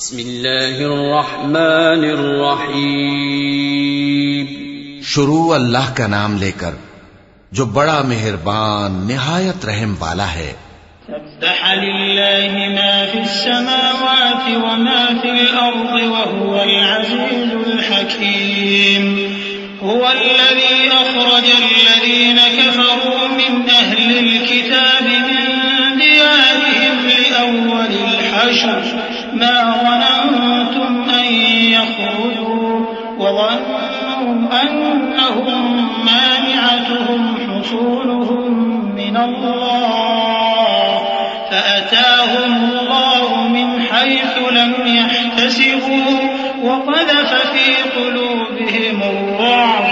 بسم اللہ الرحمن الرحیم. شروع اللہ کا نام لے کر جو بڑا مہربان نہایت رحم والا ہے. سبح للہ ما فی السماوات وما فی الارض وهو العزیز الحکیم. هو الذي أخرج الذين كفروا من أهل الكتاب من ديارهم لأول الحشر ما ظننتم أن يخرجوا وظنوا أنهم مانعتهم حصولهم من الله فأتاهم الله من حيث لم يحتسبوا وقذف في قلوبهم الرعب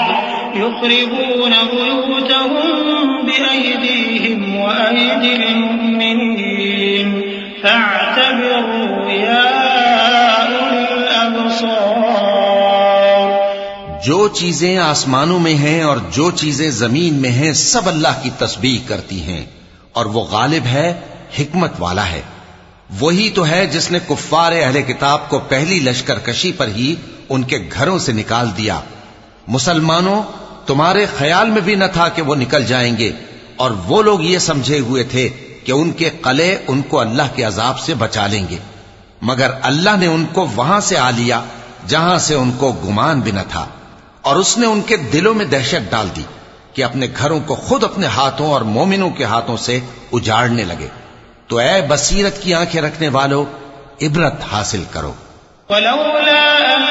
يخربون بيوتهم بأيديهم وأيدي المؤمنين فاعتبروا يا أولي الأبصار. جو چیزیں آسمانوں میں ہیں اور جو چیزیں زمین میں ہیں سب اللہ کی تسبیح کرتی ہیں اور وہ غالب ہے، حکمت والا ہے. وہی تو ہے جس نے کفار اہل کتاب کو پہلی لشکر کشی پر ہی ان کے گھروں سے نکال دیا. مسلمانوں، تمہارے خیال میں بھی نہ تھا کہ وہ نکل جائیں گے، اور وہ لوگ یہ سمجھے ہوئے تھے کہ ان کے قلعے ان کو اللہ کے عذاب سے بچا لیں گے، مگر اللہ نے ان کو وہاں سے آ لیا جہاں سے ان کو گمان بھی نہ تھا، اور اس نے ان کے دلوں میں دہشت ڈال دی کہ اپنے گھروں کو خود اپنے ہاتھوں اور مومنوں کے ہاتھوں سے اجاڑنے لگے. تو اے بصیرت کی آنکھیں رکھنے والو، عبرت حاصل کرو. ولولا أن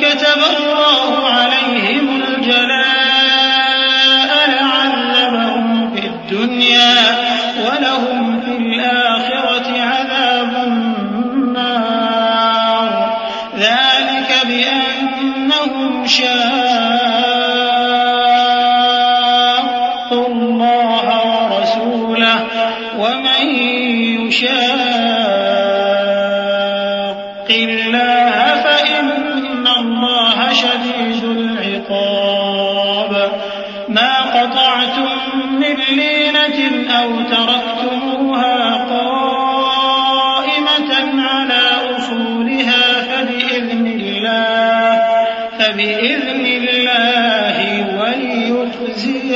كتب الله عليهم الجلاء لعذبهم في الدنيا ولهم في الآخرة عذاب النار ذلك بأنهم شاقوا الله ورسوله ومن يشاق الله فإن الله شديد العقاب. ما قطعتم من لينة أو تركتموها قائمة على أصولها فبإذن الله وليخزي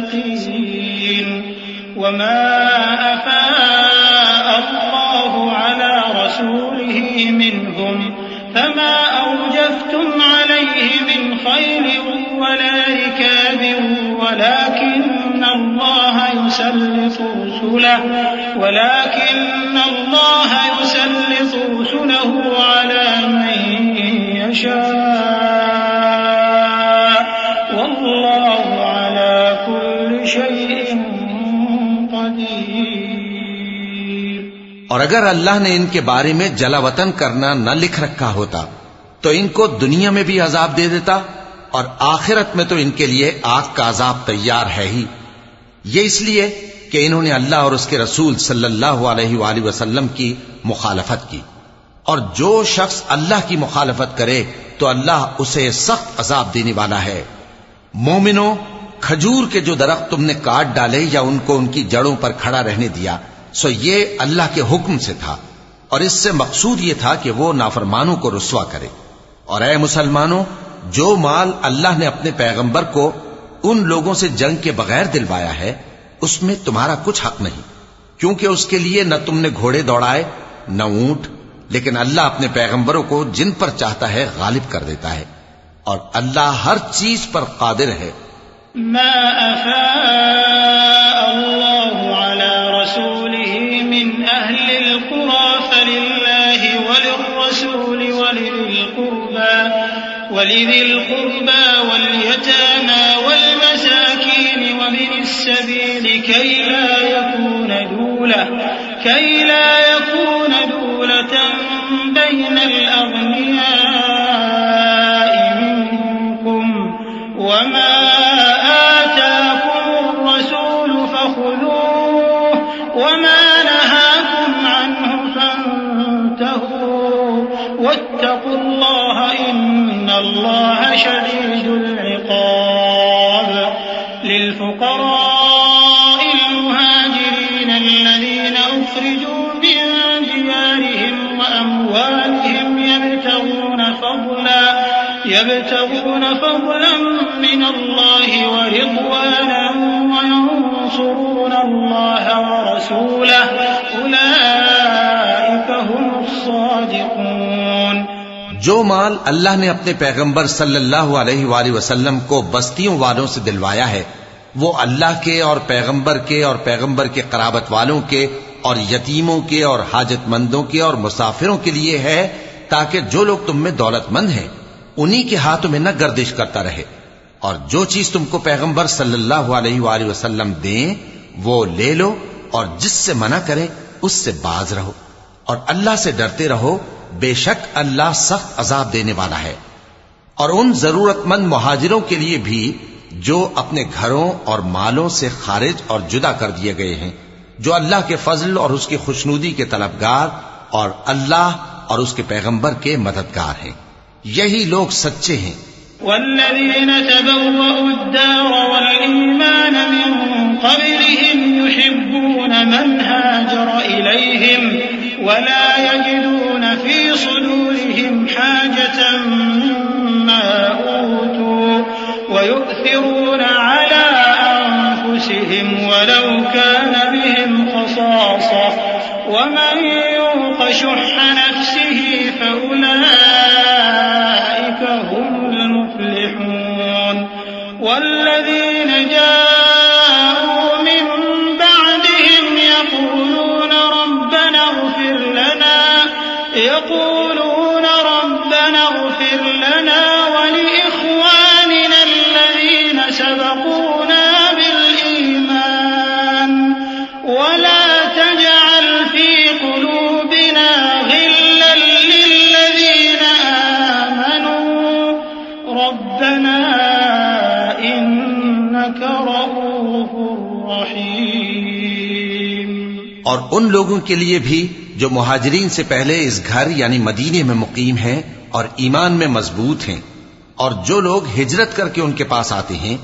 الفاسقين. وما أفاء الله على رسوله منهم فما أوجفتم عليه من خيل ولا ركاب ولكن الله يسلط رسله على من يشاء والله على كل شيء قدير. اور اگر اللہ نے ان کے بارے میں جلا وطن کرنا نہ لکھ رکھا ہوتا تو ان کو دنیا میں بھی عذاب دے دیتا، اور آخرت میں تو ان کے لیے آگ کا عذاب تیار ہے ہی. یہ اس لیے کہ انہوں نے اللہ اور اس کے رسول صلی اللہ علیہ وآلہ وسلم کی مخالفت کی، اور جو شخص اللہ کی مخالفت کرے تو اللہ اسے سخت عذاب دینے والا ہے. مومنوں، کھجور کے جو درخت تم نے کاٹ ڈالے یا ان کو ان کی جڑوں پر کھڑا رہنے دیا، سو یہ اللہ کے حکم سے تھا، اور اس سے مقصود یہ تھا کہ وہ نافرمانوں کو رسوا کرے. اور اے مسلمانوں، جو مال اللہ نے اپنے پیغمبر کو ان لوگوں سے جنگ کے بغیر دلوایا ہے اس میں تمہارا کچھ حق نہیں، کیونکہ اس کے لیے نہ تم نے گھوڑے دوڑائے نہ اونٹ، لیکن اللہ اپنے پیغمبروں کو جن پر چاہتا ہے غالب کر دیتا ہے، اور اللہ ہر چیز پر قادر ہے. ما أفاء الله على رسوله من أهل القرى فلله وللرسول ولذي القربى واليتامى والمساكين ومن السبيل كي لا يكون دولة بين الأغنياء منكم وما آتاكم الرسول فخذوه وما نهاكم عنه فانتهوا واتقوا الله إن الله شديد العقاب. للفقراء المهاجرين الذين أخرجوا من ديارهم وأموالهم يبتغون فضلا من الله ورضوانا وينصرون الله ورسوله أولئك هم الصادقون. جو مال اللہ نے اپنے پیغمبر صلی اللہ علیہ وآلہ وسلم کو بستیوں والوں سے دلوایا ہے وہ اللہ کے اور پیغمبر کے قرابت والوں کے اور یتیموں کے اور حاجت مندوں کے اور مسافروں کے لیے ہے تاکہ جو لوگ تم میں دولت مند ہیں انہی کے ہاتھوں میں نہ گردش کرتا رہے، اور جو چیز تم کو پیغمبر صلی اللہ علیہ وآلہ وسلم دیں وہ لے لو، اور جس سے منع کریں اس سے باز رہو، اور اللہ سے ڈرتے رہو، بے شک اللہ سخت عذاب دینے والا ہے. اور ان ضرورت مند مہاجروں کے لیے بھی جو اپنے گھروں اور مالوں سے خارج اور جدا کر دیے گئے ہیں، جو اللہ کے فضل اور اس کی خوشنودی کے طلبگار اور اللہ اور اس کے پیغمبر کے مددگار ہیں، یہی لوگ سچے ہیں. والذين تبوأوا الدار والإيمان من قبلهم يحبون من هاجر إليهم ولا يجدون في صدورهم حاجة مما أوتوا ويؤثرون على أنفسهم ولو كان بهم خصاصة ومن يوق شح نفسه فأولئك هم المفلحون. والذين جاءوا من بعدهم يقولون ربنا اغفر لنا ولإخواننا الذين سبقونا بالإيمان ولا تجعل في قلوبنا غلا للذين آمنوا ربنا إنك رؤوف رحيم. اور ان لوگوں کے لیے بھی جو مہاجرین سے پہلے اس گھر یعنی مدینے میں مقیم ہیں اور ایمان میں مضبوط ہیں، اور جو لوگ ہجرت کر کے ان کے پاس آتے ہیں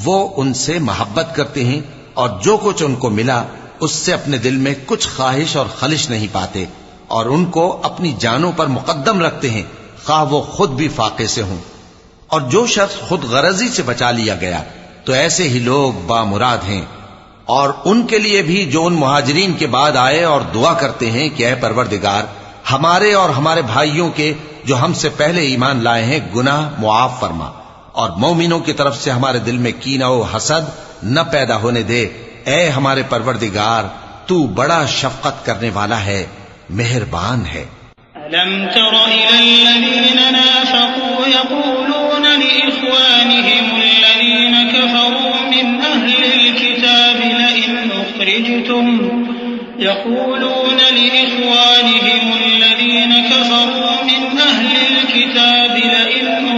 وہ ان سے محبت کرتے ہیں، اور جو کچھ ان کو ملا اس سے اپنے دل میں کچھ خواہش اور خلش نہیں پاتے، اور ان کو اپنی جانوں پر مقدم رکھتے ہیں خواہ وہ خود بھی فاقے سے ہوں. اور جو شخص خود غرضی سے بچا لیا گیا تو ایسے ہی لوگ بامراد ہیں. اور ان کے لیے بھی جو ان مہاجرین کے بعد آئے اور دعا کرتے ہیں کہ اے پروردگار ہمارے اور ہمارے بھائیوں کے جو ہم سے پہلے ایمان لائے ہیں گناہ معاف فرما، اور مومنوں کی طرف سے ہمارے دل میں کینہ و حسد نہ پیدا ہونے دے. اے ہمارے پروردگار تو بڑا شفقت کرنے والا ہے، مہربان ہے. ألم تر إلى الذين نافقوا يقولون لإخوانهم الذين كفروا من أهل الكتاب لئن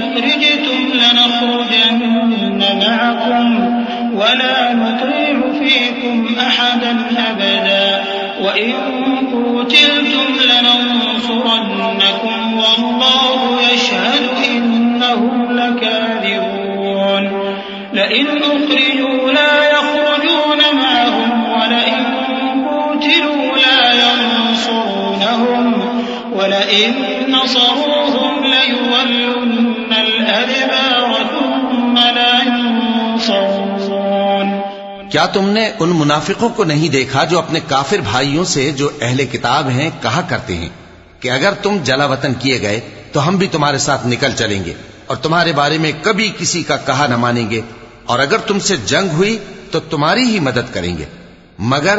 أخرجتم لنخرجن معكم ولا نطيع فيكم أحدا أبدا وإن قتلتم لننصرنكم والله يشهد إنهم لكاذبون. لئن أخرجوا لا يخرجون معهم ولئن قتلوا لا ينصرونهم ولئن نصروهم ليولن الأدبار ثم لا ينصرون. کیا تم نے ان منافقوں کو نہیں دیکھا جو اپنے کافر بھائیوں سے جو اہل کتاب ہیں کہا کرتے ہیں کہ اگر تم جلا وطن کیے گئے تو ہم بھی تمہارے ساتھ نکل چلیں گے اور تمہارے بارے میں کبھی کسی کا کہا نہ مانیں گے، اور اگر تم سے جنگ ہوئی تو تمہاری ہی مدد کریں گے، مگر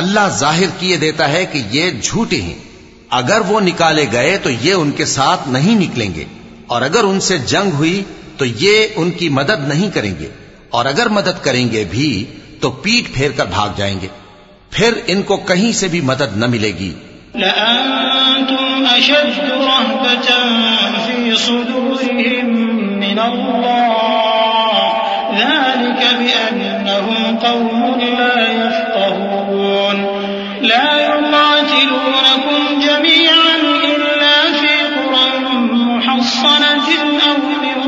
اللہ ظاہر کیے دیتا ہے کہ یہ جھوٹے ہیں. اگر وہ نکالے گئے تو یہ ان کے ساتھ نہیں نکلیں گے، اور اگر ان سے جنگ ہوئی تو یہ ان کی مدد نہیں کریں گے، اور اگر مدد کریں گے بھی تو پیٹ پھیر کر بھاگ جائیں گے، پھر ان کو کہیں سے بھی مدد نہ ملے گی. لأنتم أشد رهبة في صدورهم من الله ذلك بأنهم قوم لا يفقهون. لا يقاتلونكم جميعا إلا في قرى محصنة أو من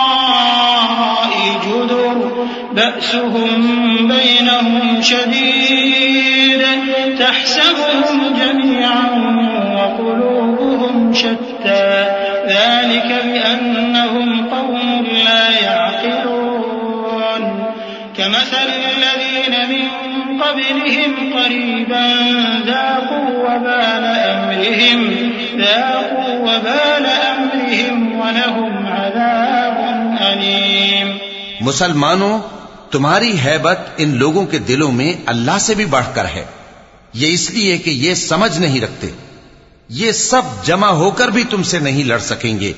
وراء جدر بأسهم بينهم شديد تحسبهم جميعا وقلوبهم شتى ذلك قبلهم قريبا ذاقوا وبال أمرهم ولهم عذاب أليم. مسلمانوں، تمہاری ہیبت ان لوگوں کے دلوں میں اللہ سے بھی بڑھ کر ہے. یہ اس لیے کہ یہ سمجھ نہیں رکھتے. یہ سب جمع ہو کر بھی تم سے نہیں لڑ سکیں گے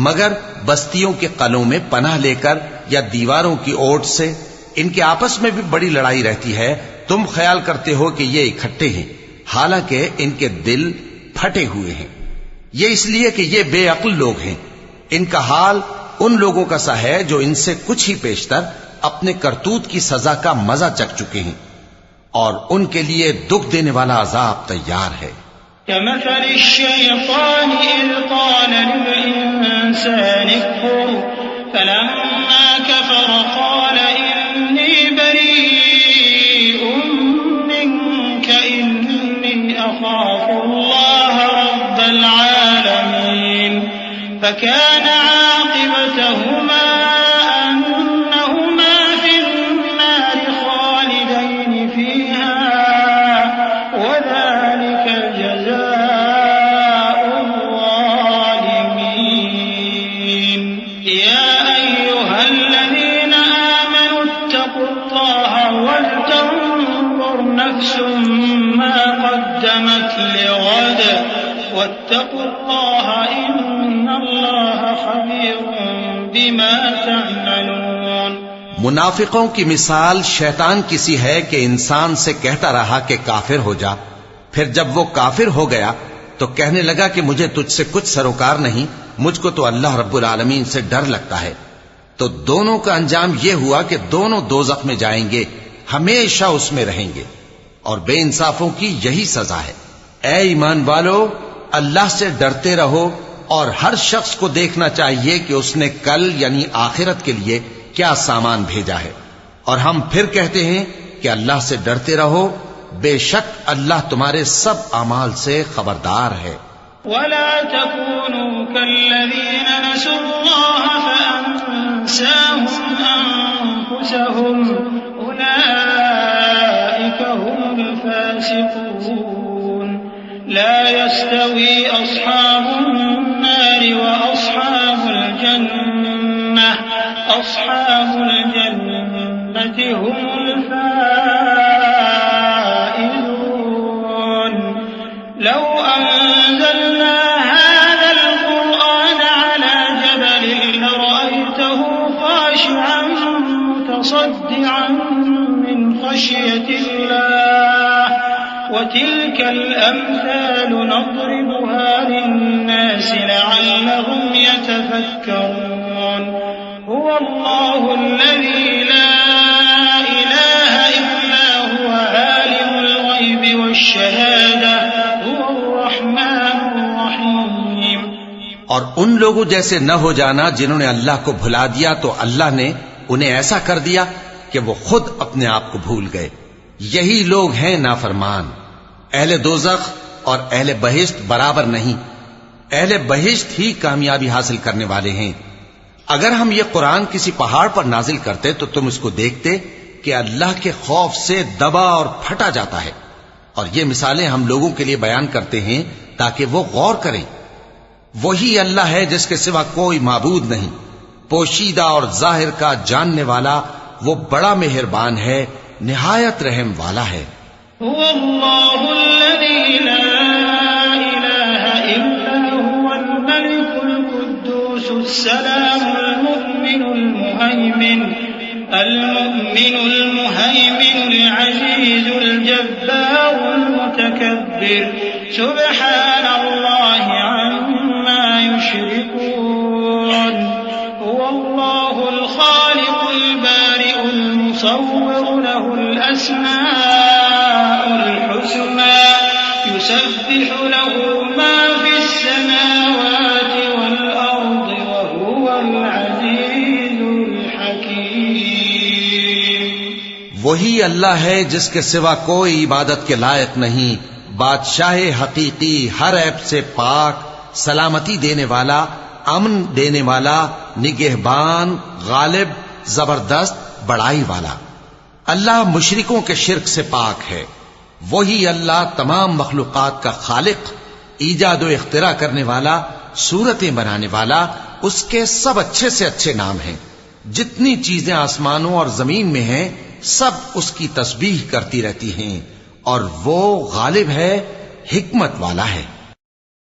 مگر بستیوں کے قلعوں میں پناہ لے کر یا دیواروں کی اوٹ سے. ان کے آپس میں بھی بڑی لڑائی رہتی ہے. تم خیال کرتے ہو کہ یہ اکٹھے ہیں، حالانکہ ان کے دل پھٹے ہوئے ہیں. یہ اس لیے کہ یہ بے عقل لوگ ہیں. ان کا حال ان لوگوں کا سا ہے جو ان سے کچھ ہی پیشتر اپنے کرتوت کی سزا کا مزہ چکھ چکے ہیں، اور ان کے لیے دکھ دینے والا عذاب تیار ہے. كمثل الشيطان إذ قال للإنسان اكفر فلما كفر قال إني بريء منك إني أخاف الله رب العالمين. فكان عاقبتهما أنهما في النار خالدين فيها وذلك جزاء الظالمين. يا أيها الذين آمنوا اتقوا الله ولتنظر نفس ما قدمت لغد واتقوا الله إن الله خبير بما تعملون. منافقوں کی مثال شیطان کسی ہے کہ انسان سے کہتا رہا کہ کافر ہو جا، پھر جب وہ کافر ہو گیا تو کہنے لگا کہ مجھے تجھ سے کچھ سروکار نہیں، مجھ کو تو اللہ رب العالمین سے ڈر لگتا ہے. تو دونوں کا انجام یہ ہوا کہ دونوں دوزخ میں جائیں گے، ہمیشہ اس میں رہیں گے، اور بے انصافوں کی یہی سزا ہے. اے ایمان والو، اللہ سے ڈرتے رہو، اور ہر شخص کو دیکھنا چاہیے کہ اس نے کل یعنی آخرت کے لیے کیا سامان بھیجا ہے. اور ہم پھر کہتے ہیں کہ اللہ سے ڈرتے رہو، بے شک اللہ تمہارے سب اعمال سے خبردار ہے. ولا تكونوا كالذين نسوا الله فأنساهم أنفسهم أولئك هم الفاسقون. لا يستوي أصحاب النار وأصحاب الجنة هم الفائزون. لو أنزلنا هذا القرآن على جبل لرأيته خاشعا متصدعا من خشية الله. وتلك الأمثال نضربها للناس لعلهم يتفكرون. هو الله الذي لا إله إلا هو عالم الغيب والشهادة هو الرحمن الرحيم. اور ان لوگوں جیسے نہ ہو جانا جنہوں نے اللہ کو بھلا دیا تو اللہ نے انہیں ایسا کر دیا کہ وہ خود اپنے آپ کو بھول گئے. یہی لوگ ہیں نافرمان. اہل دوزخ اور اہل بہشت برابر نہیں. اہل بہشت ہی کامیابی حاصل کرنے والے ہیں. اگر ہم یہ قرآن کسی پہاڑ پر نازل کرتے تو تم اس کو دیکھتے کہ اللہ کے خوف سے دبا اور پھٹا جاتا ہے. اور یہ مثالیں ہم لوگوں کے لیے بیان کرتے ہیں تاکہ وہ غور کریں. وہی اللہ ہے جس کے سوا کوئی معبود نہیں، پوشیدہ اور ظاہر کا جاننے والا، وہ بڑا مہربان ہے، نہایت رحم والا ہے. هو الله الذي لا إله إلا هو الملك القدوس السلام المؤمن المهيمن العزيز الجبار المتكبر سبحان الله عما يشركون. هو الله الخالق البارئ المصور له الأسماء الحسنى يسبح له ما في السماوات والأرض وهو العزيز الحكيم. وہی اللہ ہے جس کے سوا کوئی عبادت کے لائق نہیں، بادشاہ حقیقی، ہر عیب سے پاک، سلامتی دینے والا، امن دینے والا، نگہبان، غالب، زبردست، بڑائی والا. اللہ مشرکوں کے شرک سے پاک ہے. وہی اللہ تمام مخلوقات کا خالق، ایجاد و اختراع کرنے والا، صورتیں بنانے والا. اس کے سب اچھے سے اچھے نام ہیں. جتنی چیزیں آسمانوں اور زمین میں ہیں سب اس کی تسبیح کرتی رہتی ہیں، اور وہ غالب ہے، حکمت والا ہے.